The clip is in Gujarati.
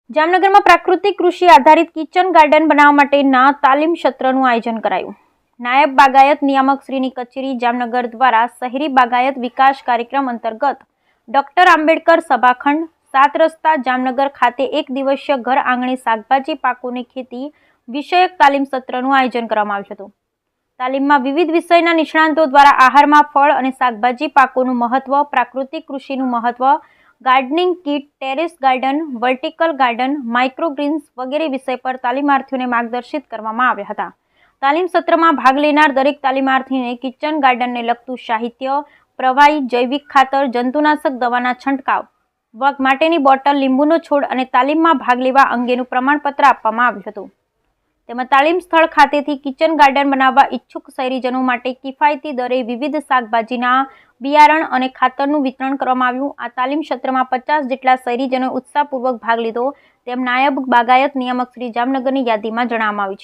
જામનગર में प्राकृतिक कृषि आधारित किचन गार्डन बनावा माटेना तालीम सत्रનું आयोजन कराયું। नायब बागायत नियामक श्रीनी कचेरी जामनगर द्वारा शहरी बागायत विकास कार्यक्रम अंतर्गत डॉक्टर आंबेडकर सभाखंड 7 रस्ता जामनगर खाते एक दिवसीय घर आंगणे शाकभाजी पाकोनी खेती विषयक तालीम सत्रનું आयोजन કરવામાં આવ્યું હતું। તાલીમમાં વિવિધ વિષયના નિષ્ણાતો દ્વારા આહારમાં ફળ અને શાકભાજી પાકોનું મહત્વ, પ્રાકૃતિક કૃષિનું મહત્વ, gardening kit, terrace garden, vertical garden, microgreens વગેરે વિષય પર તાલીમાર્થીઓને માર્ગદર્શિત કરવામાં આવ્યા હતા। તાલીમ સત્રમાં ભાગ લેનાર દરેક તાલીમાર્થીને કિચન ગાર્ડનને લગતું સાહિત્ય, પ્રવાહી, જૈવિક ખાતર, જંતુનાશક દવાના છંટકાવ માટેની બોટલ, લીંબુનો છોડ અને તાલીમમાં ભાગ લેવા અંગેનું પ્રમાણપત્ર આપવામાં આવ્યું હતું। તેમાં તાલીમ સ્થળ ખાતેથી કિચન ગાર્ડન બનાવવા ઈચ્છુક શહેરીજનો માટે કિફાયતી દરે વિવિધ શાકભાજીના બિયારણ અને ખાતરનું વિતરણ કરવામાં આવ્યું। આ તાલીમ સત્રમાં 50 જેટલા શહેરીજનોએ ઉત્સાહપૂર્વક ભાગ લીધો તેમ નાયબ બાગાયત નિયામક શ્રી જામનગરની યાદીમાં જણાવવામાં આવ્યું છે।